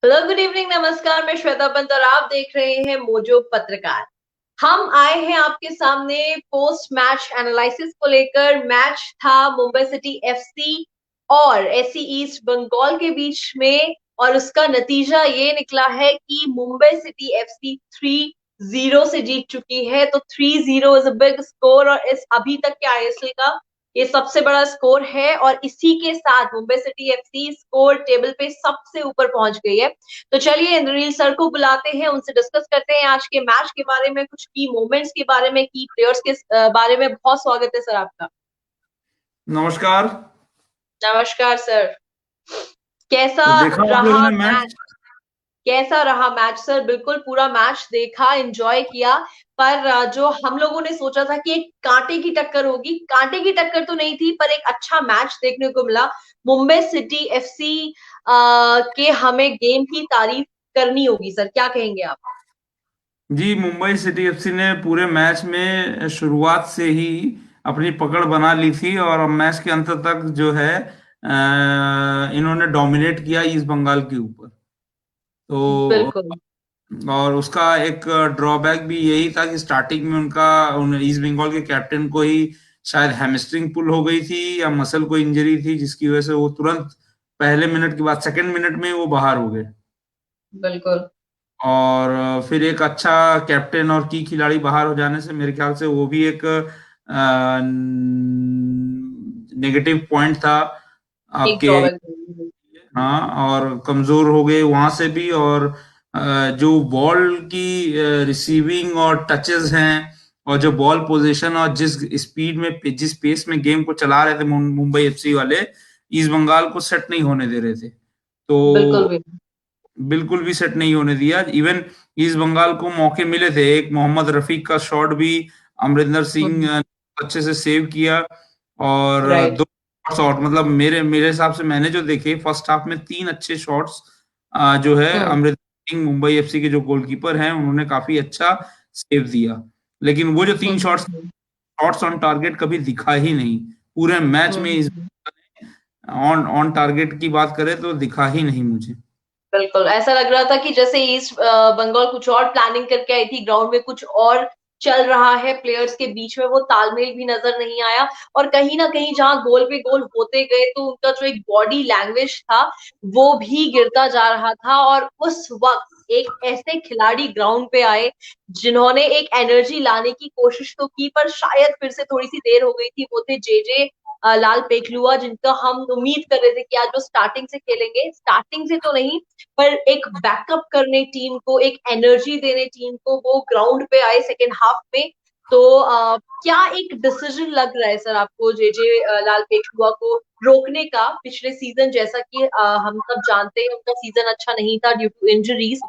Hello, good evening, नमस्कार। मैं श्वेता पंत और आप देख रहे हैं मोजो पत्रकार। हम आए हैं आपके सामने पोस्ट मैच एनालिसिस को लेकर। मैच था मुंबई सिटी एफसी और एससी ईस्ट बंगाल के बीच में, और उसका नतीजा ये निकला है कि मुंबई सिटी एफसी 3-0 से जीत चुकी है। तो 3-0 इज अ बिग स्कोर और इस अभी तक के आईएसएल का ये सबसे बड़ा स्कोर है। और इसी के साथ Mumbai city FC score table पे सबसे ऊपर पहुंच गई है। तो चलिए इंद्रनील सर को बुलाते हैं, उनसे डिस्कस करते हैं आज के मैच के बारे में, कुछ की मोमेंट्स के बारे में, की प्लेयर्स के बारे में। बहुत स्वागत है सर आपका। नमस्कार। नमस्कार सर। कैसा तो देखा आप लोगों रहा ने मैच? मैच। कैसा रहा मैच सर? बिल्कुल पूरा मैच देखा, एंजॉय किया। पर जो हम लोगों ने सोचा था कि एक कांटे की टक्कर होगी, कांटे की टक्कर तो नहीं थी, पर एक अच्छा मैच देखने को मिला। मुंबई सिटी एफसी के हमें गेम की तारीफ करनी होगी सर, क्या कहेंगे आप? जी, मुंबई सिटी एफसी ने पूरे मैच में शुरुआत से ही अपनी पकड़ बना ली थी और मैच के अंत तक जो है इन्होंने डोमिनेट किया ईस्ट बंगाल के ऊपर। तो बिल्कुल। और उसका एक ड्रॉबैक भी यही था कि स्टार्टिंग में ईस्ट बंगाल के कैप्टन को ही शायद हैमस्ट्रिंग पुल हो गई थी या मसल को इंजरी थी, जिसकी वजह से वो तुरंत पहले मिनट के बाद सेकंड मिनट में वो बाहर हो गए। बिल्कुल। और फिर एक अच्छा कैप्टन और की खिलाड़ी बाहर हो जाने से मेरे ख्याल से वो भी एक नेगेटिव पॉइंट था एक आपके। ड्रॉबैक। हाँ, और कमजोर हो गए वहां से भी। और जो बॉल की रिसीविंग और टचेस हैं और जो बॉल पोजीशन और जिस स्पीड में जिस पेस में गेम को चला रहे थे मुंबई एफसी वाले, ईस्ट बंगाल को सेट नहीं होने दे रहे थे। बिल्कुल तो भी। बिल्कुल भी सेट नहीं होने दिया। इवन ईस्ट बंगाल को मौके मिले थे, एक मोहम्मद रफीक का शॉट भी अमरिंदर सिंह अच्छे से सेव किया। और राइट। दो शॉट, मतलब मेरे मेरे हिसाब से मैंने जो देखे फर्स्ट हाफ में तीन अच्छे शॉट्स जो है हम्म। अमरिंदर सिंह मुंबई एफसी के जो गोलकीपर हैं उन्होंने काफी अच्छा सेव दिया। लेकिन वो जो तीन shots hmm. Shots on target कभी दिखा ही नहीं पूरे मैच में। इस हम्म। ऑन ऑन टारगेट की बात करें तो दिखा ही नहीं मुझे। बिल्कुल ऐसा लग रहा था कि जैसे ईस्ट बंगाल कुछ और प्लानिंग करके आई थी, ग्राउंड में कुछ और चल रहा है, प्लेयर्स के बीच में वो तालमेल भी नजर नहीं आया। और कहीं ना कहीं जहां गोल पे गोल होते गए तो उनका जो एक बॉडी लैंग्वेज था वो भी गिरता जा रहा था। और उस वक्त एक ऐसे खिलाड़ी ग्राउंड पे आए जिन्होंने एक एनर्जी लाने की कोशिश तो की, पर शायद फिर से थोड़ी सी देर हो गई थी। वो थे जेजे लाल पेखलुआ, जिनका हम उम्मीद कर रहे थे कि आज वो स्टार्टिंग से खेलेंगे। स्टार्टिंग से तो नहीं, पर एक बैकअप करने टीम को, एक एनर्जी देने टीम को वो ग्राउंड पे आए सेकेंड हाफ में। तो क्या एक डिसीजन लग रहा है सर आपको जेजे लाल पेखुआ को रोकने का? पिछले सीजन जैसा कि हम सब जानते हैं उनका सीजन अच्छा नहीं था ड्यू टू इंजरीज,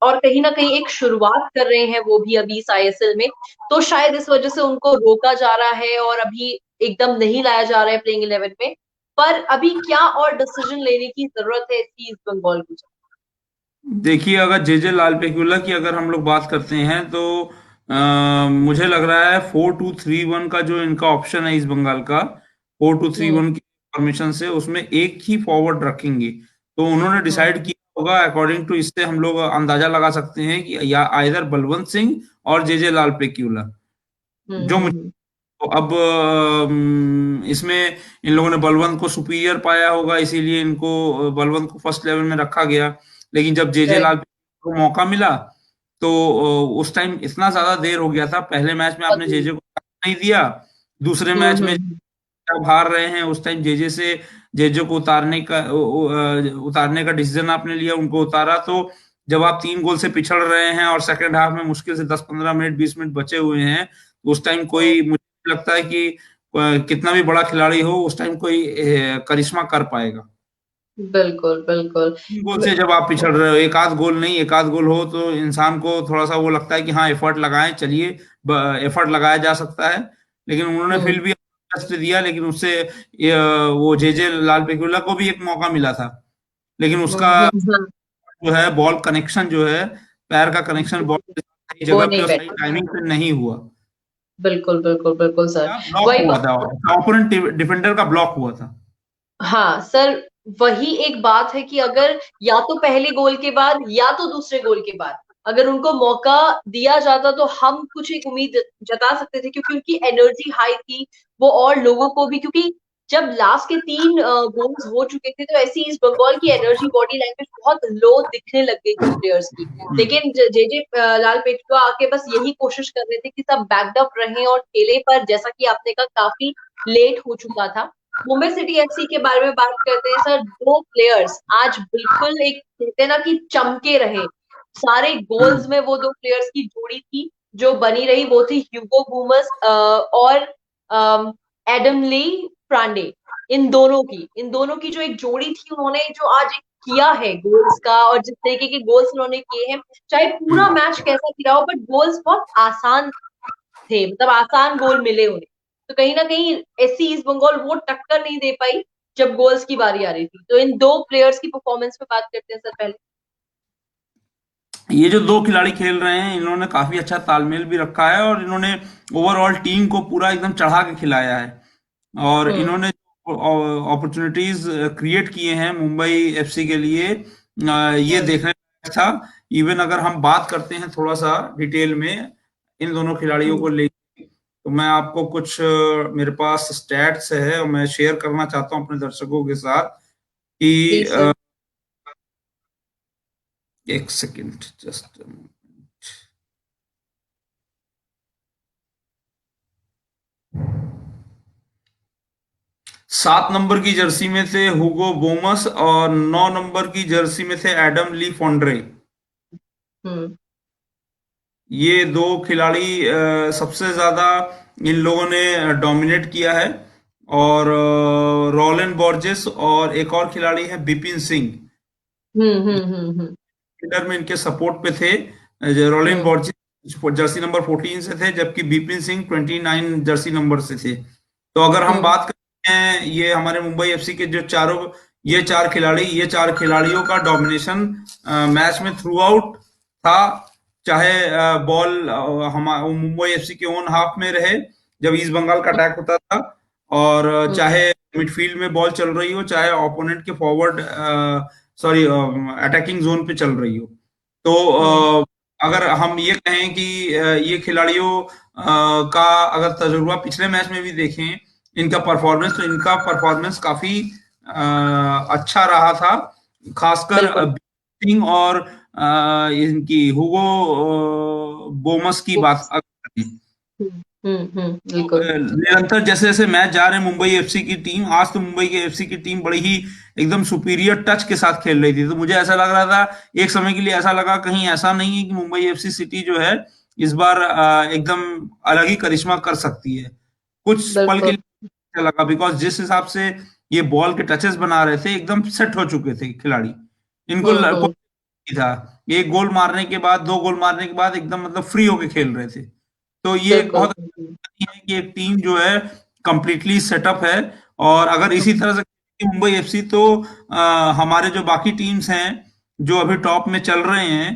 और कहीं ना कहीं एक शुरुआत कर रहे हैं वो भी अभी इस आईएसएल में। तो शायद इस वजह से उनको रोका जा रहा है और अभी एकदम नहीं लाया जा रहा है प्लेइंग 11 में। पर अभी क्या और डिसीजन लेने की जरूरत है इस ईस्ट बंगाल को? देखिए, अगर जेजे लाल पेगुला की अगर हम लोग बात करते हैं तो मुझे लग रहा है 4-2-3-1 का जो इनका ऑप्शन है इस बंगाल का, four two three hmm. One की फॉर्मेशन से उसमें एक ही फॉरवर्ड रखेंगे। तो उन्होंने डिसाइड हम्म। किया होगा, अकॉर्डिंग टू इससे हम लोग अंदाजा लगा सकते हैं कि या आइदर बलवंत सिंह और जेजे लाल पेगुला। जो मुझे हम्म। तो अब इसमें इन लोगों ने बलवंत को सुपीरियर पाया होगा, इसीलिए इनको बलवंत को फर्स्ट लेवल में रखा गया। लेकिन जब जेजे राइट। लाल को मौका मिला तो उस टाइम इतना ज्यादा देर हो गया था। पहले मैच में आपने जेजे को नहीं दिया, दूसरे मैच में हम्म। जब हार रहे हैं उस टाइम जेजे को उतारने का डिसीजन आपने लिया, उनको उतारा। तो जब आप 3 गोल से पिछड़ रहे हैं और सेकंड हाफ में मुश्किल से 10-15 मिनट 20 मिनट बचे हुए हैं, तो उस टाइम हम्म। कोई, मुझे लगता है कि कितना भी बड़ा खिलाड़ी हो उस टाइम कोई करिश्मा कर पाएगा। बिल्कुल बिल्कुल। 3 गोल से जब आप पिछड़ रहे हो, एक आध गोल नहीं, एक आध गोल हो तो इंसान को थोड़ा सा वो लगता है कि हाँ एफर्ट लगाएं, चलिए एफर्ट लगाया जा सकता है। लेकिन उन्होंने हम्म। फिर भी बेस्ट दिया। लेकिन उससे वो जेजे लाल पेगुला को भी एक मौका मिला था, लेकिन उसका हाँ। जो है बॉल कनेक्शन जो है, पैर का कनेक्शन बॉल के साथ सही वो जगह पे नहीं और सही बैठा। टाइमिंग पे नहीं हुआ। बिल्कुल बिल्कुल बिल्कुल सर। ब्लॉक वही हुआ था, ओपोनेंट डिफेंडर का ब्लॉक हुआ था। हाँ सर। वही एक बात है कि अगर या तो पहले गोल के बाद या तो दूसरे गोल के बाद अगर उनको मौका दिया जाता तो हम कुछ एक उम्मीद जता सकते थे, क्योंकि उनकी एनर्जी हाई थी। वो और लोगों को भी, क्योंकि जब लास्ट के 3 गोल्स हो चुके थे तो ऐसी इस बंगाल की एनर्जी, बॉडी लैंग्वेज बहुत लो दिखने लग गई थी प्लेयर्स की। लेकिन जे जे लाल पेटुआ आके बस यही कोशिश कर रहे थे कि सब बैकअप रहे और खेले, पर जैसा कि आपने कहा काफी लेट हो चुका था। मुंबई सिटी एफसी के बारे में बात करते हैं सर। 2 प्लेयर्स आज बिल्कुल एक कहते हैं ना कि चमके रहे। सारे गोल्स में वो 2 प्लेयर्स की जोड़ी थी जो बनी रही, वो थी ह्यूगो बूमस और एडम ली फ्रांडे। इन दोनों की जो एक जोड़ी थी, उन्होंने जो आज एक किया है गोल्स का, और जिस तरीके के गोल्स उन्होंने किए हैं, चाहे पूरा मैच कैसा गिरा हो, बट गोल्स बहुत आसान थे, मतलब आसान गोल मिले उन्हें। तो कहीं ना कहीं एससी ईस्ट बंगाल वो टक्कर नहीं दे पाई जब गोल्स की बारी आ रही थी। तो इन 2 प्लेयर्स की परफॉर्मेंस पे बात करते हैं सर पहले। ये जो दो खिलाड़ी खेल रहे हैं, इन्होंने काफी अच्छा तालमेल भी रखा है और इन्होंने ओवरऑल टीम को पूरा एकदम चढ़ा के खिलाया है। और हम्म। इन्होंने अपॉर्चुनिटीज क्रिएट किए हैं मुंबई एफसी के लिए, ये हम्म। देखने लायक था। इवन अगर हम बात करते हैं थोड़ा सा डिटेल में इन दोनों खिलाड़ियों को हम्म। लेकर, तो मैं आपको कुछ मेरे पास स्टैट्स है और मैं शेयर करना चाहता हूं अपने दर्शकों के साथ कि प्लीज सर। एक सेकेंड जस्ट। 7 नंबर की जर्सी में थे हुगो बोमस और 9 नंबर की जर्सी में थे एडम ली फोंड्रे। हम्म। ये दो खिलाड़ी सबसे ज्यादा इन लोगों ने डोमिनेट किया है। और रोलन बॉर्जेस और एक और खिलाड़ी है बिपिन सिंह, हम्म। हम्म। हम्म। फील्डर में इनके सपोर्ट पे थे। रोलिन हम्म। बॉर्जिस जर्सी नंबर 14 से थे, जबकि बिपिन सिंह 29 जर्सी नंबर से थे। तो अगर हम हम्म। बात करते हैं ये हमारे मुंबई एफसी के जो चारों, ये चार खिलाड़ियों का डोमिनेशन मैच में थ्रू आउट था। चाहे बॉल हम मुंबई एफसी के ओन हाफ में रहे जब ईस्ट बंगाल का अटैक होता था, और हम्म। चाहे मिडफील्ड में बॉल चल रही हो, चाहे ओपोनेंट के फॉरवर्ड सॉरी अटैकिंग जोन पे चल रही हो। तो हम्म। अगर हम ये कहें कि ये खिलाड़ियों का अगर तजुर्बा पिछले मैच में भी देखें इनका परफॉर्मेंस, तो इनका परफॉर्मेंस काफी अच्छा रहा था। खासकर बिल्कुल। सिंह और इनकी हुगो बोमस की बात अगर करें, तो बिल्कुल। निरंतर जैसे जैसे मैच जा रहे हैं मुंबई एफसी की टीम, आज तो मुंबई के एफसी की टीम बड़ी ही एकदम सुपीरियर टच के साथ खेल रही थी। तो मुझे ऐसा लग रहा था, एक समय के लिए ऐसा लगा कहीं ऐसा नहीं है कि मुंबई एफसी सिटी जो है इस बार एकदम अलग ही करिश्मा कर सकती है। कुछ पल के बिल्कुल। लिए अच्छा लगा, बिकॉज जिस हिसाब से ये बॉल के टचेस बना रहे थे एकदम सेट हो चुके थे खिलाड़ी। इनको कोई हम्म। नहीं था, एक गोल मारने के बाद, 2 गोल मारने के बाद एकदम मतलब फ्री होके खेल रहे थे। तो ये एक बिल्कुल। बहुत है कि एक टीम जो है कंप्लीटली सेटअप है। और अगर इसी तरह से खेलेगी मुंबई एफसी, तो हमारे जो बाकी टीम्स हैं जो अभी टॉप में चल रहे हैं,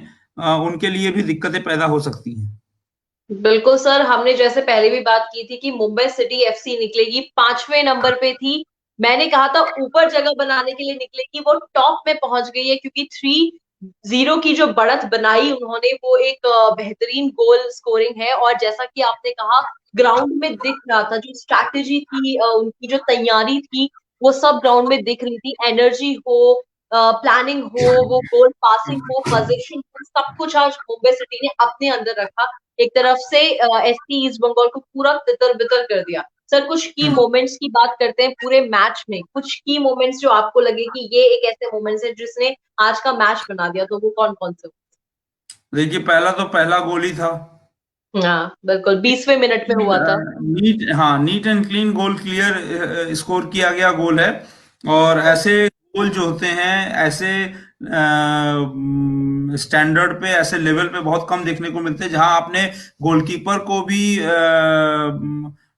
उनके लिए भी दिक्कतें पैदा हो सकती हैं। बिल्कुल सर, हमने जैसे पहले भी बात की थी कि मुंबई सिटी एफसी निकलेगी 5वें नंबर पे थी। मैंने कहा था ऊपर जगह बनाने के लिए निकलेगी, वो टॉप में पहुंच गई है, क्योंकि 3-0 की जो बढ़त बनाई उन्होंने, वो एक बेहतरीन गोल स्कोरिंग है। और जैसा कि आपने कहा, ग्राउंड में दिख रहा था जो स्ट्रैटेजी थी, उनकी जो तैयारी थी, वो सब ग्राउंड में दिख रही थी। एनर्जी हो, प्लानिंग हो, वो गोल पासिंग हो, पोजीशन हो, सब कुछ आज मुंबई सिटी ने अपने अंदर रखा। एक तरफ से एससी ईस्ट बंगाल को पूरा तितर बितर कर दिया। सर कुछ की हम्म। मोमेंट्स की बात करते हैं पूरे मैच में, कुछ की मोमेंट्स जो आपको लगे कि ये एक ऐसे मोमेंट्स है जिसने आज का मैच बना दिया, तो वो कौन कौन से? देखिए, पहला तो पहला गोल ही था। हाँ बिल्कुल, 20वें मिनट में हुआ था। नीट, हाँ, neat and clean goal, clear score किया गया गोल है। और ऐसे गोल जो होते हैं, ऐसे स्टैंडर्ड पे, ऐसे लेवल पे बहुत कम देखने को मिलते हैं, जहां आपने गोलकीपर को भी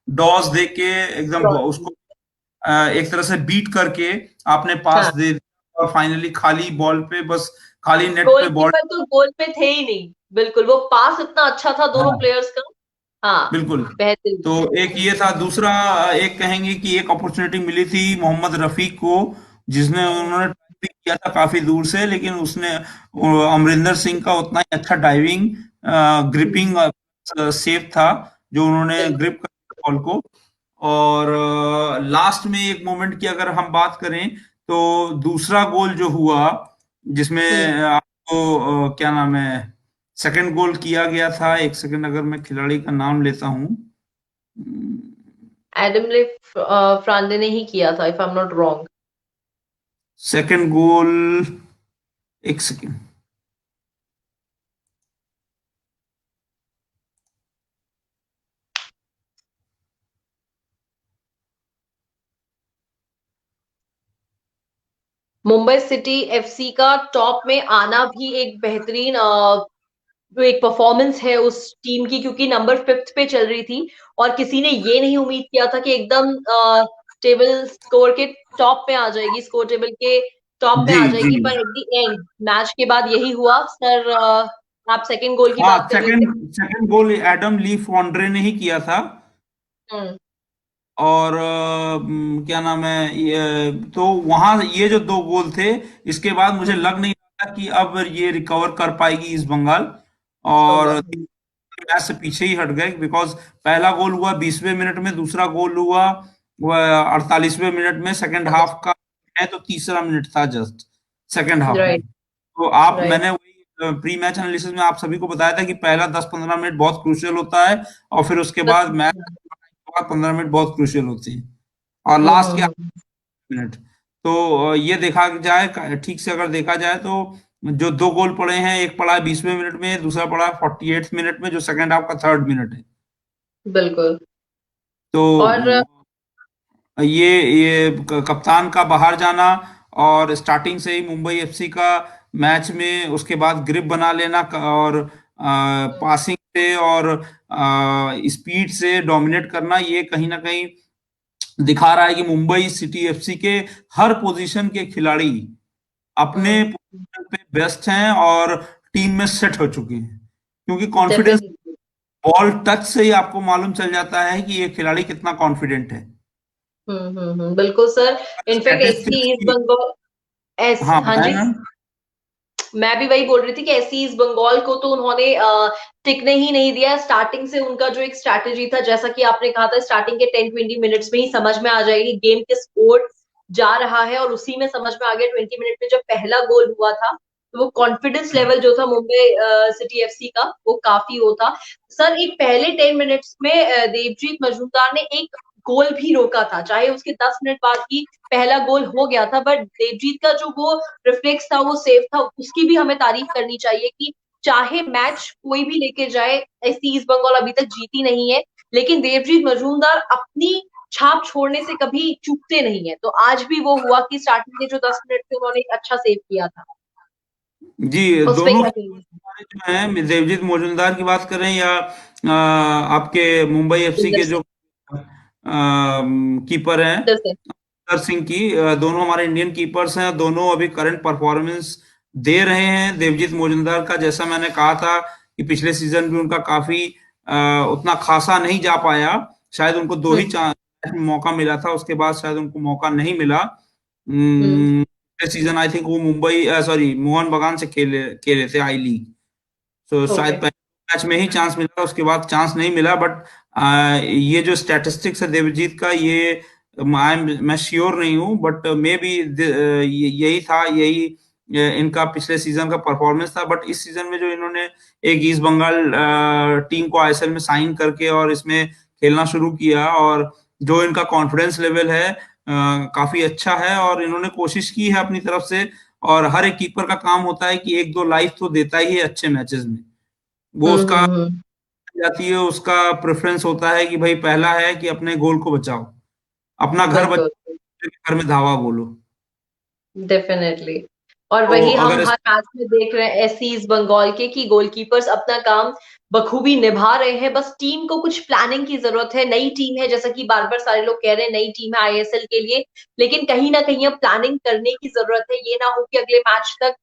डॉस दे के एकदम उसको एक तरह से बीट करके आपने पास हाँ, दे दिया, और फाइनली खाली बॉल पे, बस खाली नेट पे बॉल। गोलकीपर तो गोल पे थे ही नहीं। बिल्कुल, वो पास इतना अच्छा था दोनों हाँ, प्लेयर्स का। हाँ, बिल्कुल। बेहतरीन। तो एक ये था। दूसरा, एक कहेंगे कि एक अपॉर्चुनिटी मिली थी मोहम्मद रफीक को, जिसने उन्होंने भी किया था काफी दूर से, लेकिन उसने अमरिंदर सिंह का उतना ही अच्छा डाइविंग, ग्रिपिंग सेव था, जो उन्होंने बिल्कुल। ग्रिप कर बॉल को। और लास्ट में एक मोमेंट की अगर हम बात करें, तो दूसरा गोल जो हुआ, जिसमें हम्म। आपको क्या नाम है, सेकंड गोल किया गया था, एक सेकंड अगर मैं खिलाड़ी का नाम लेता हूँ। एडम फ्रांडे ने ही किया था, if I am not wrong. Second goal, एक सेकंड। मुंबई सिटी एफसी का टॉप में आना भी एक बेहतरीन जो एक परफॉर्मेंस है उस टीम की, क्योंकि नंबर 5 पे चल रही थी और किसी ने ये नहीं उम्मीद किया था कि एकदम टेबल स्कोर के टॉप पे आ जाएगी, स्कोर टेबल के टॉप में जी आ जी। जाएगी। पर एट द एंड मैच के बाद यही हुआ सर। आप सेकंड गोल की हाँ, बात कर रहे थे। सेकंड सेकंड गोल एडम ली फॉन्ड्रे ने ही किया था। हम्म। और क्या नाम है, तो वहां ये जो दो गोल थे, इसके बाद मुझे हम्म। लग नहीं रहा कि अब ये रिकवर कर पाएगी ईस्ट बंगाल। इस और बंगाल। मैच से पीछे ही हट गए, बिकॉज पहला गोल हुआ 20वें मिनट में, दूसरा गोल हुआ वह 48वें मिनट में, सेकंड हाफ का है, तो तीसरा मिनट था जस्ट सेकंड हाफ में। राइट। तो आप, राइट। मैंने वही प्री मैच एनालिसिस में आप सभी को बताया था कि पहला 10-15 मिनट बहुत क्रूशियल होता है, और फिर उसके बाद मैच हम्म। 15 मिनट बहुत क्रूशियल होती है, और लास्ट के हम्म। 8 मिनट। तो ये देखा जाए, ठीक से अगर देखा जाए, तो जो दो गोल पड़े हैं, एक पड़ा है 20वें मिनट में, दूसरा पड़ा है 48वें मिनट में, जो सेकंड हाफ का थर्ड मिनट है। बिल्कुल। तो और ये कप्तान का बाहर जाना, और स्टार्टिंग से ही मुंबई एफसी का मैच में उसके बाद ग्रिप बना लेना, और पासिंग से और स्पीड से डोमिनेट करना, ये कहीं ना कहीं दिखा रहा है कि मुंबई सिटी एफसी के हर पोजीशन के खिलाड़ी अपने पोजीशन पे बेस्ट हैं, और टीम में सेट हो चुके हैं, क्योंकि कॉन्फिडेंस, डेफिनेटली। बॉल टच से ही आपको मालूम चल जाता है कि ये खिलाड़ी कितना कॉन्फिडेंट है। बिल्कुल sir. In fact SC statistics east की, बंगाल। एस हाँ हाँ बताएं जी। मैम। मैं भी वही बोल रही थी कि एससी ईस्ट बंगाल को तो उन्होंने टिकने ही नहीं दिया। स्टार्टिंग से उनका जो एक स्ट्रैटेजी था, जैसा कि आपने कहा था, स्टार्टिंग के 10-20 मिनट्स में ही समझ में आ जाएगी गेम किस ओर जा रहा है, और उसी में समझ में आ गया 20 मिनट में जब पहला गोल हुआ था। तो वो कॉन्फिडेंस लेवल जो था मुंबई सिटी एफसी का, वो काफी वो था। सर एक पहले 10 मिनट्स में देवजीत मजूमदार ने एक गोल भी रोका था, चाहे उसके 10 मिनट बाद ही पहला गोल हो गया था, बट देवजीत का जो वो रिफ्लेक्स था, वो सेफ था, उसकी भी हमें तारीफ करनी चाहिए कि चाहे मैच कोई भी लेके जाए, ऐसी ईस्ट बंगाल अभी तक जीती नहीं है, लेकिन देवजीत मजूमदार अपनी छाप छोड़ने से कभी चूकते नहीं है। तो आज भी वो हुआ कि स्टार्टिंग के जो 10 मिनट थे उन्होंने एक अच्छा सेव किया था। जी, उस पे दोनों क्या कहेंगे? जो हैं, देवजीत मोजुमदार की बात करें या आपके मुंबई एफसी इंदर के जो सिंह। कीपर हैं, इंदर सिंह। अक्षर सिंह की, दोनों हमारे इंडियन कीपर्स हैं, दोनों अभी करंट परफॉर्मेंस दे रहे हैं। देवजीत मोजुमदार का, जैसा मैंने कहा था कि पिछले सीजन भी उनका काफी उतना खासा नहीं जा पाया, शायद उनको दो ही हम्म। चांस मौका मिला था, उसके बाद शायद उनको मौका नहीं मिला। हम्म। पिछले सीजन आई थिंक वो मुंबई, सॉरी, मोहन बगान से खेले खेले थे आई लीग, तो शायद ओके। पहले मैच में ही चांस मिला, उसके बाद चांस नहीं मिला। बट ये जो स्टैटिस्टिक्स है देवजीत का, ये मैं श्योर नहीं हूँ, बट मे बी यही था, यही इनका पिछले सीजन का परफॉर्मेंस था। बट इस सीजन में जो इन्होंने एक ईस्ट बंगाल टीम को आईएसएल में साइन करके और इसमें खेलना शुरू किया, और जो इनका कॉन्फिडेंस लेवल है काफी अच्छा है, और इन्होंने कोशिश की है अपनी तरफ से। और हर एक कीपर का काम होता है कि एक दो लाइफ तो देता ही है अच्छे मैचेस में, वो उसका हम्म। जाती है, उसका प्रेफरेंस होता है कि भाई पहला है कि अपने गोल को बचाओ, अपना घर बिल्कुल। बचाओ, घर में धावा बोलो। डेफिनेटली। और तो वही हम अगर हर मैच में देख रहे हैं एससी ईस्ट बंगाल के कि गोलकीपर्स अपना काम बखूबी निभा रहे हैं। बस टीम को कुछ प्लानिंग की जरूरत है। नई टीम है, जैसा कि बार बार सारे लोग कह रहे हैं, नई टीम है आईएसएल के लिए, लेकिन कहीं ना कहीं अब प्लानिंग करने की जरूरत है। ये ना हो कि अगले मैच तक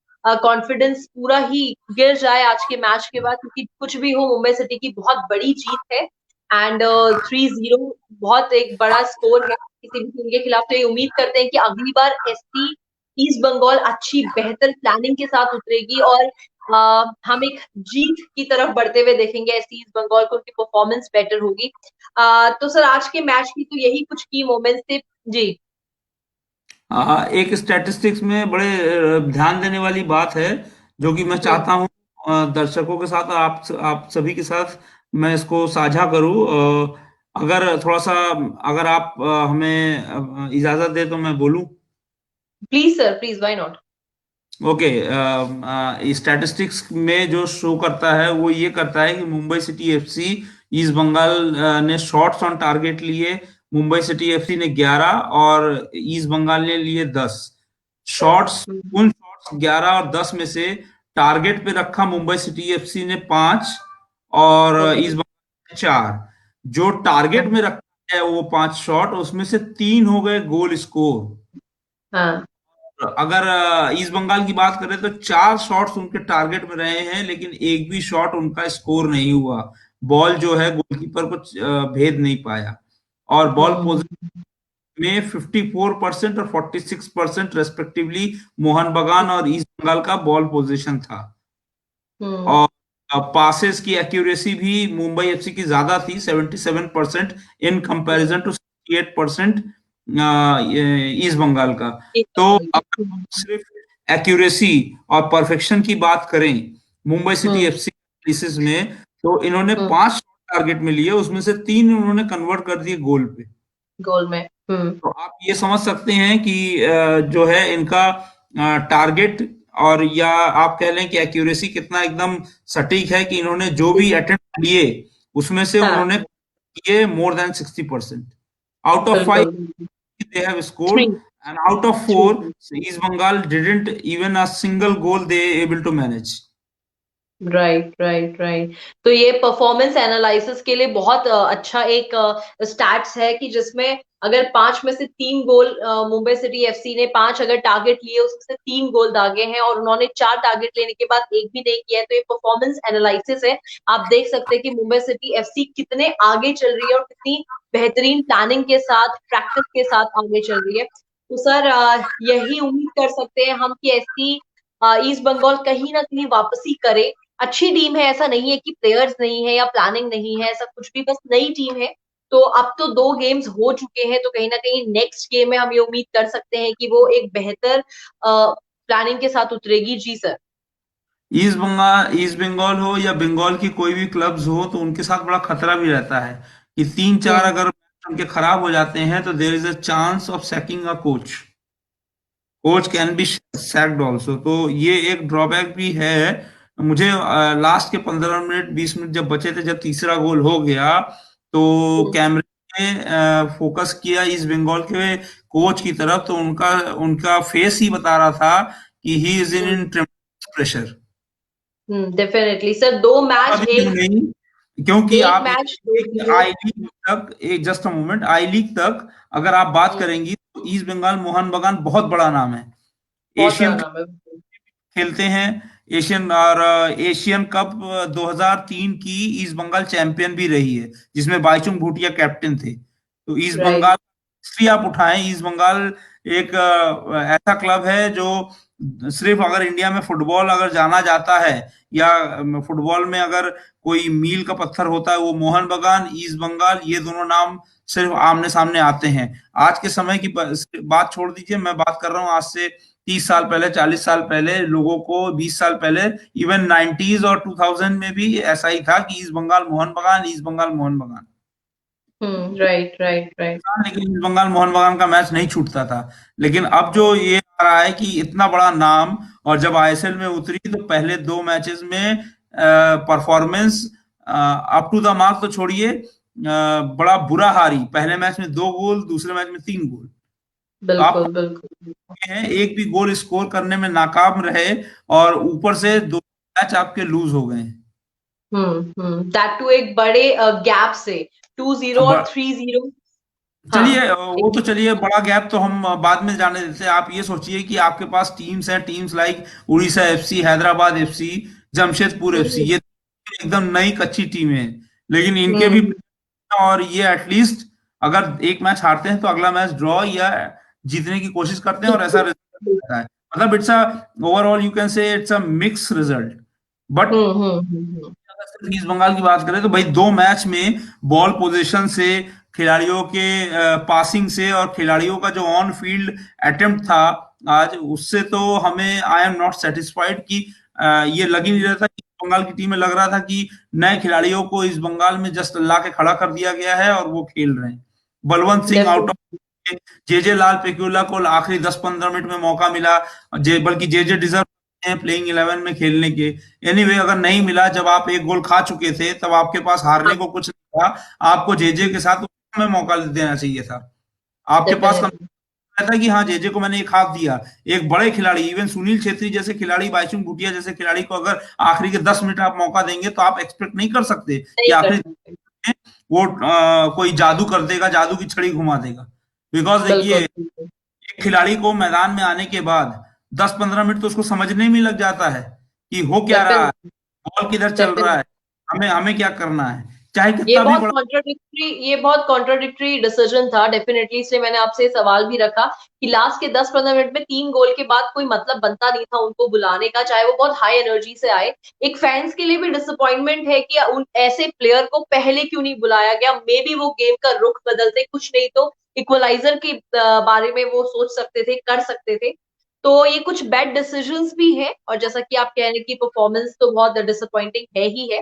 कॉन्फिडेंस पूरा ही गिर जाए आज के मैच के बाद, क्योंकि कुछ भी हो मुंबई सिटी की बहुत बड़ी जीत है। एंड 3-0 बहुत एक बड़ा स्कोर है किसी भी टीम के खिलाफ। तो ये उम्मीद करते हैं कि अगली बार एससी ईस्ट बंगाल अच्छी बेहतर प्लानिंग के साथ उतरेगी और हम एक जीत की तरफ बढ़ते हुए देखेंगे एससी ईस्ट बंगाल को, उनकी परफॉर्मेंस बेटर होगी। तो सर आज के मैच की तो यही कुछ की मोमेंट्स थे जी। एक स्टैटिस्टिक्स में बड़े ध्यान देने वाली बात है, जो कि मैं चाहता हूँ दर्शकों के साथ, आप सभी के साथ मैं इसको साझा करूँ। अगर थोड़ा सा, अगर आप हमें इजाजत दे तो मैं बोलूँ। Please sir, please, why not. Okay. Statistics में जो शो करता है वो ये करता है कि Mumbai city FC, East Bengal ने शॉट्स ऑन टारगेट लिए। मुंबई सिटी एफसी ने 11 और ईस्ट बंगाल ने लिए 10 शॉट्स। उन शॉट्स 11 और 10 में से टारगेट पे रखा मुंबई सिटी एफसी ने 5 और ओके। ईस्ट बंगाल ने 4। जो टारगेट में रखा है वो 5 शॉट, उसमें से 3 हो गए गोल स्कोर। हाँ। अगर ईस्ट बंगाल की बात करें तो 4 शॉट्स उनके टारगेट में रहे हैं, लेकिन एक भी शॉट उनका स्कोर नहीं हुआ। बॉल जो है गोलकीपर को भेद नहीं पाया। और बॉल पोजीशन में 54% और 46% रेस्पेक्टिवली मोहन बगान और ईस्ट बंगाल का बॉल पोजीशन था। और पासेस की एक्यूरेसी भी मुंबई एफसी की ज्यादा थी, 77% in comparison to 68% East Bengal का। तो अगर हम सिर्फ एक्यूरेसी और परफेक्शन की बात करें मुंबई सिटी एफसी एनालिसिस में, तो इन्होंने 5 टारगेट में लिए, उसमें से 3 उन्होंने कन्वर्ट कर दिए गोल पे। गोल में। तो आप ये समझ सकते हैं कि जो है इनका टारगेट, और या आप कह लें कि एक्यूरेसी कितना एकदम सटीक है, कि इन्होंने जो भी अटेम्प्ट लिए उसमें से हाँ, उन्होंने किए मोर देन 60%। आउट ऑफ 5 बिल्कुल। they have three. scored, and out of 4 East Bengal didn't even a single goal they able to manage. Right, right, right. तो ये परफॉर्मेंस एनालिसिस के लिए बहुत अच्छा एक स्टैट्स है कि जिसमें अगर 5 में से 3 गोल मुंबई सिटी एफसी ने 5 अगर टारगेट लिए उसमें से 3 गोल दागे हैं और उन्होंने 4 टारगेट लेने के बाद एक भी नहीं किया है, तो ये परफॉर्मेंस एनालिसिस है। आप देख सकते हैं कि मुंबई सिटी एफसी कितने आगे चल रही है और कितनी बेहतरीन प्लानिंग के साथ, प्रैक्टिस के साथ आगे चल रही है। तो सर यही उम्मीद कर सकते हैं हम कि ऐसी ईस्ट बंगाल कहीं ना कहीं वापसी करे। अच्छी टीम है, ऐसा नहीं है कि प्लेयर्स नहीं है या प्लानिंग नहीं है, ऐसा कुछ भी, बस नई टीम है। तो अब तो 2 गेम्स हो चुके हैं, तो कहीं ना कहीं नेक्स्ट गेम में हम ये उम्मीद कर सकते हैं कि वो एक बेहतर प्लानिंग के साथ उतरेगी जी सर। ईस्ट बंगाल हो या बंगाल की कोई भी क्लब्स हो, तो उनके साथ बड़ा खतरा भी रहता है कि 3-4 अगर मैच उनके खराब हो जाते हैं तो there is a chance of sacking a coach. Coach can be sacked also. तो ये एक ड्रॉबैक भी है। मुझे लास्ट के 15 मिनट 20 मिनट जब बचे थे, जब तीसरा गोल हो गया, तो कैमरे ने फोकस किया ईस्ट बंगाल के कोच की तरफ, तो उनका उनका फेस ही बता रहा था कि he is in pressure. Definitely sir, 2 match अभी एक नहीं, क्योंकि एक आप ये मैच दो देखिए कि जीरो आई लीग तक, एक just a moment, I league तक अगर आप बात करेंगी तो ईस्ट बंगाल मोहन बगान बहुत बड़ा नाम है। बहुत बड़ा एशियन नाम है। खेलते हैं। एशियन कप 2003 की ईस्ट बंगाल चैंपियन भी रही है, जिसमें बाईचुंग भूटिया कैप्टन थे। तो ईस्ट राइट। बंगाल हिस्ट्री आप उठाएं, ईस्ट बंगाल एक ऐसा क्लब है जो सिर्फ, अगर इंडिया में फुटबॉल अगर जाना जाता है, या फुटबॉल में अगर कोई मील का पत्थर होता है, वो मोहन बगान, ईस्ट बंगाल, ये दोनों नाम सिर्फ आमने सामने आते हैं। आज के समय की बात छोड़ दीजिए, मैं बात कर रहा हूँ आज से 30 साल पहले, 40 साल पहले, लोगों को 20 साल पहले, इवन 90s और 2000 में भी ऐसा ही था कि ईस्ट बंगाल मोहन बगान, ईस्ट बंगाल मोहन बगान। Right, right, right. लेकिन ईस्ट बंगाल मोहन बगान का मैच नहीं छूटता था। लेकिन अब जो ये आ रहा है कि इतना बड़ा नाम, और जब आईएसएल में उतरी तो पहले 2 मैचेस में performance up to the mark तो छोड़िए, बड़ा बुरा हारी। पहले मैच में 2 गोल, दूसरे मैच में 3 गोल। तो आप बिल्कुल, बिल्कुल। हैं, एक भी गोल स्कोर करने में नाकाम रहे, और ऊपर से 2 मैच आपके लूज हो गए। दैट टू एक बड़े गैप से, 2-0 और अब 3-0। चलिए, हाँ। वो तो चलिए, बड़ा गैप तो हम बाद में जाने देते हैं। आप ये सोचिए कि आपके पास टीम्स हैं, teams like Orissa FC, Hyderabad FC, Jamshedpur FC, हम्म, ये एकदम नई कच्ची टीमें हैं, लेकिन इनके भी हम्म, और ये एटलीस्ट अगर एक मैच हारते हैं तो अगला मैच ड्रॉ या जीतने की कोशिश करते हैं और ऐसा बिल्कुल। रिजल्ट रहता है। मतलब it's a overall you can say it's a mix result. But अगर सिर्फ ईस्ट बंगाल की बात करें तो भाई दो मैच में बॉल पोजीशन से, खिलाड़ियों के पासिंग से और खिलाड़ियों का जो ऑन फील्ड अटेम्प्ट था आज, उससे तो हमें आई एम नॉट सेटिस्फाइड कि ये लग ही नहीं रहा था कि बंगाल की टीम में लग रहा था कि नए खिलाड़ियों को इस बंगाल में जस्ट ला के खड़ा कर दिया गया है और वो खेल रहे हैं। Balwant Singh out of, definitely. Jeje Lalpekhlua को आखिरी 10-15 मिनट में मौका मिला, बल्कि जे डिजर्व हैं प्लेइंग 11 में खेलने के। एनीवे अगर नहीं मिला, जब आप एक गोल खा चुके थे तब आपके पास हारने हाँ, को कुछ नहीं था। आपको जे के साथ में मौका देना चाहिए था। आपके पास कम डेफिनेटली। रहता कि हाँ जे को मैंने एक हाथ दिया। एक बड़े खिलाड़ी, इवन सुनील छेत्री जैसे खिलाड़ी, बाइचुंग भूटिया जैसे खिलाड़ी को अगर आखिरी के 10 मिनट आप मौका देंगे तो आप एक्सपेक्ट नहीं कर सकते कि नहीं कर आखिरी सकते। में वो कोई जादू कर देगा, जादू की छड़ी घुमा देगा। बिकॉज बिल्कुल, देखिए, बिल्कुल। एक खिलाड़ी को मैदान में आने के बाद 10-15 मिनट तो उसको समझने में लग जाता है कि हो क्या रहा है, डेफिनेटली। बॉल किधर चल रहा डेफिनेटली। है, हमें हमें क्या करना है, चाहे कितना भी बड़ा। ये बहुत कॉन्ट्रोडिक्टरी डिसीजन था डेफिनेटली। इसलिए मैंने आपसे सवाल भी रखा कि लास्ट के 10-15 मिनट में 3 गोल के बाद कोई मतलब बनता नहीं था उनको बुलाने का, चाहे वो बहुत हाई एनर्जी से आए। एक फैंस के लिए भी डिसअपॉइंटमेंट है कि उन ऐसे प्लेयर को पहले क्यों नहीं बुलाया गया। मे बी वो गेम का रुख बदलते, कुछ नहीं तो इक्वलाइजर के बारे में वो सोच सकते थे, कर सकते थे। तो ये कुछ बैड डिसीजंस भी हैं, और जैसा कि आप कह रहे हैं कि परफॉर्मेंस तो बहुत डिसअपॉइंटिंग है ही है।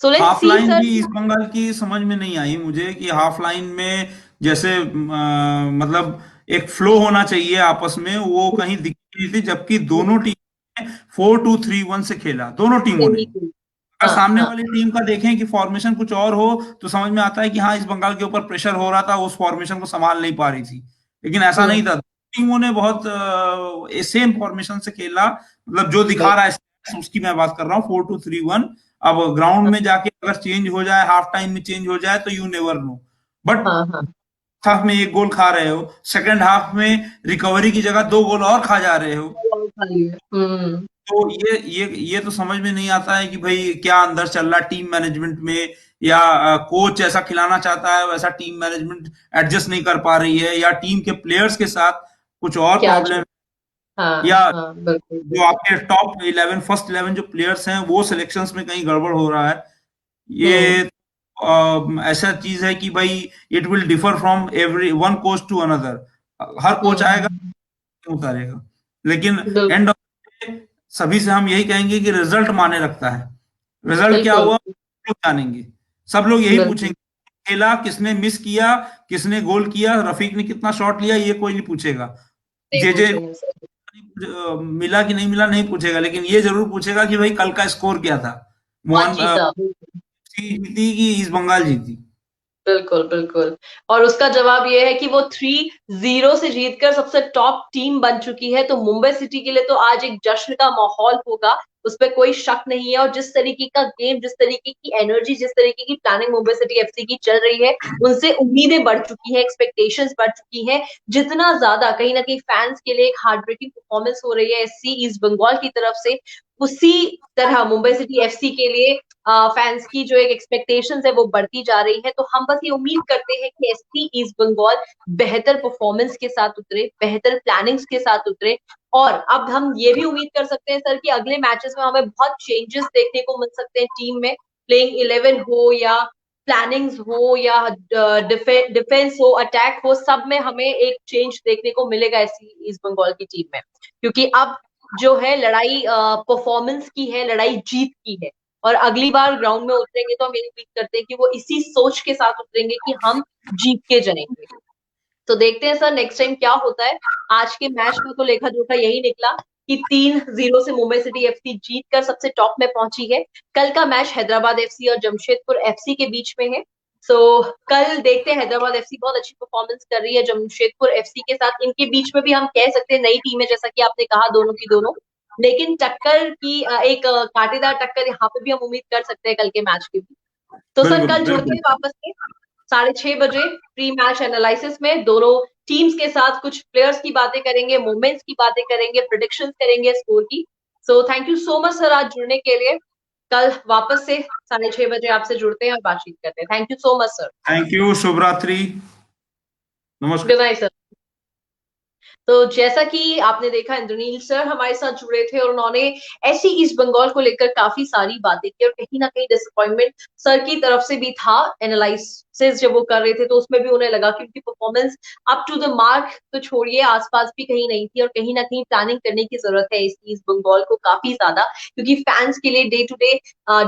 So let's half see line भी सर। ईस्ट बंगाल की समझ में नहीं आई मुझे कि हाफ लाइन में जैसे मतलब एक फ्लो होना चाहिए आपस में, वो कहीं दिख नहीं थी, जबकि दोनों टीम ने 4-2-3-1 से खेला, दोनों टीमों ने। अगर हाँ, सामने हाँ। वाली टीम का देखें कि फॉर्मेशन कुछ और हो तो समझ में आता है कि हाँ इस बंगाल के ऊपर प्रेशर हो रहा था, उस फॉर्मेशन को संभाल नहीं पा रही थी। लेकिन ऐसा नहीं हम्म। था, टीमों ने बहुत सेम फॉर्मेशन से खेला। मतलब जो दिखा रहा है उसकी मैं बात कर रहा हूँ, 4-2-3-1। अब ग्राउंड में जाके अगर चेंज हो जाए, हाफ टाइम में चेंज हो जाए तो यू नेवर नो। बट हाँ, हाँ। हाफ में एक गोल खा रहे हो, सेकंड हाफ में रिकवरी की जगह 2 गोल और खा जा रहे हो। हम्म। तो ये तो समझ में नहीं आता है कि भाई क्या अंदर चल रहा है टीम मैनेजमेंट में, या कोच ऐसा खिलाना चाहता है वैसा टीम मैनेजमेंट एडजस्ट नहीं कर पा रही है, या टीम के प्लेयर्स के साथ कुछ और क्या प्रॉब्लम, चल। हाँ, या हाँ, बिल्कुल, जो बिल्कुल। आपके टॉप 11 फर्स्ट 11 जो प्लेयर्स हैं वो सिलेक्शंस में कहीं गड़बड़ हो रहा है। ये हम्म। ऐसा चीज है कि भाई it will differ from every one coach to another. हर कोच आएगा हम्म। उतारेगा, लेकिन बिल्कुल, एंड ऑफ सभी से हम यही कहेंगे कि रिजल्ट माने रखता है। रिजल्ट क्या बिल्कुल। हुआ लोग जानेंगे, सब लोग यही बिल्कुल, पूछेंगे खेला किसने, मिस किया किसने, गोल किया रफीक ने, कितना शॉट लिया, ये कोई नहीं पूछेगा। नहीं जे पूछेंगे सर। मिला कि नहीं मिला नहीं पूछेगा, लेकिन ये जरूर पूछेगा कि भाई कल का स्कोर क्या था, कौन मोहन जीता। जीती कि ईस्ट बंगाल जीती। बिल्कुल, बिल्कुल। और उसका जवाब ये है कि वो 3-0 से जीतकर सबसे टॉप टीम बन चुकी है। तो मुंबई सिटी के लिए तो आज एक जश्न का माहौल होगा, उसपे कोई शक नहीं है। और जिस तरीके का गेम, जिस तरीके की एनर्जी, जिस तरीके की प्लानिंग मुंबई सिटी एफसी की चल रही है, उनसे उम्मीदें बढ़ चुकी है, एक्सपेक्टेशंस बढ़ चुकी है। जितना ज्यादा कहीं ना कहीं फैंस के लिए एक हार्ट ब्रेकिंग परफॉर्मेंस हो रही है एससी ईस्ट बंगाल की तरफ से, उसी तरह मुंबई सिटी एफसी के लिए फैंस की जो एक एक्सपेक्टेशंस है वो बढ़ती जा रही है। तो हम बस ये उम्मीद करते हैं कि एससी ईस्ट बंगाल बेहतर परफॉर्मेंस के साथ उतरे, बेहतर प्लानिंग्स के साथ उतरे। और अब हम ये भी उम्मीद कर सकते हैं सर कि अगले मैचेस में हमें बहुत चेंजेस देखने को मिल सकते हैं टीम में। प्लेइंग 11 हो या प्लानिंग्स हो या डिफेंस हो, अटैक हो, सब में हमें एक चेंज देखने को मिलेगा एससी ईस्ट बंगाल की टीम में। क्योंकि अब जो है लड़ाई परफॉर्मेंस की है, लड़ाई जीत की है। और अगली बार ग्राउंड में उतरेंगे तो हम ये उम्मीद करते हैं कि वो इसी सोच के साथ उतरेंगे कि हम जीत के जाएंगे। तो देखते हैं सर नेक्स्ट टाइम क्या होता है। आज के मैच का तो लेखा जोखा यही निकला कि 3-0 से मुंबई सिटी एफसी जीत कर सबसे टॉप में पहुंची है। कल का मैच हैदराबाद एफसी और जमशेदपुर एफसी के बीच में है। सो कल देखते हैं, हैदराबाद एफसी बहुत अच्छी परफॉर्मेंस कर रही है जमशेदपुर एफसी के साथ। इनके बीच में भी हम कह सकते हैं नई टीम है, जैसा कि आपने कहा दोनों की दोनों। लेकिन टक्कर की एक कांटेदार टक्कर यहाँ पे भी हम उम्मीद कर सकते हैं कल के मैच की भी। तो सर बिल्कुल कल जुड़ते बिल्कुल। हैं वापस से 6:30 बजे प्री मैच एनालिसिस में। दोनों टीम्स के साथ कुछ प्लेयर्स की बातें करेंगे, मूवमेंट्स की बातें करेंगे, प्रिडिक्शंस करेंगे स्कोर की। So thank you so much sir आज जुड़ने के लिए। कल वापस से 6:30 बजे आपसे जुड़ते हैं और बातचीत करते हैं। Thank you so much sir. Thank you, शुभ रात्रि, नमस्कार। Good night sir. तो जैसा कि आपने देखा, इंद्रनील सर हमारे साथ जुड़े थे और उन्होंने ऐसी ईस्ट बंगाल को लेकर काफी सारी बातें की और कहीं ना कहीं डिसअपॉइंटमेंट सर की तरफ से भी था। एनालिसिस जब वो कर रहे थे तो उसमें भी उन्हें लगा कि उनकी performance up to the mark तो छोड़िए, आसपास भी कहीं नहीं थी और कहीं ना कहीं प्लानिंग करने की जरूरत है इस ईस्ट बंगाल को काफी ज्यादा, क्योंकि फैंस के लिए डे टू डे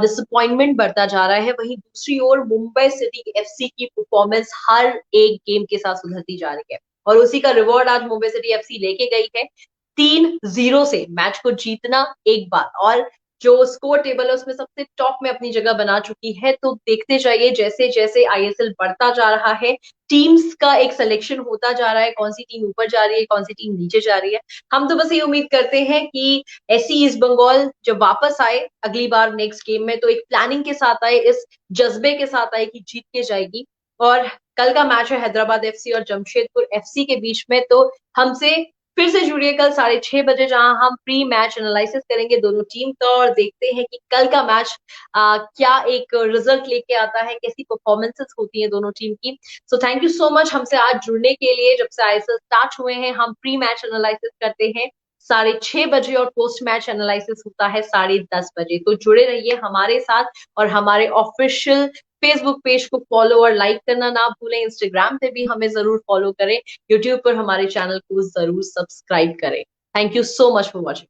डिसअपॉइंटमेंट बढ़ता जा रहा है। वहीं दूसरी ओर मुंबई सिटी एफसी की परफॉर्मेंस हर एक गेम के साथ सुधरती जा रही है और उसी का रिवॉर्ड आज मुंबई सिटी एफसी लेके गई है। 3-0 से मैच को जीतना एक बार, और जो स्कोर टेबल है उसमें सबसे टॉप में अपनी जगह बना चुकी है। तो देखते जाइए, जैसे जैसे आईएसएल बढ़ता जा रहा है, टीम्स का एक सिलेक्शन होता जा रहा है, कौन सी टीम ऊपर जा रही है, कौन सी टीम नीचे जा रही है। हम तो बस ये उम्मीद करते हैं कि ऐसी ईस्ट बंगाल जब वापस आए अगली बार नेक्स्ट गेम में, तो एक प्लानिंग के साथ आए, इस जज्बे के साथ आए कि जीत के जाएगी। और कल का मैच है हैदराबाद एफसी और जमशेदपुर एफसी के बीच में, तो हमसे फिर से जुड़िए कल 6:30 बजे, जहां हम प्री मैच एनालिसिस करेंगे दोनों टीम का और देखते हैं कि कल का मैच क्या एक रिजल्ट लेके आता है, कैसी परफॉर्मेंसेस होती है दोनों टीम की। So thank you so much हमसे आज जुड़ने के लिए। जब से आईएसएल स्टार्ट हुए हैं हम प्री मैच एनालिसिस करते हैं 6:30 बजे और पोस्ट मैच एनालिसिस होता है 10:30 बजे। तो जुड़े रहिए हमारे साथ और हमारे ऑफिशियल फेसबुक पेज को फॉलो और लाइक करना ना भूलें। इंस्टाग्राम पे भी हमें जरूर फॉलो करें, यूट्यूब पर हमारे चैनल को जरूर सब्सक्राइब करें। Thank you so much for watching.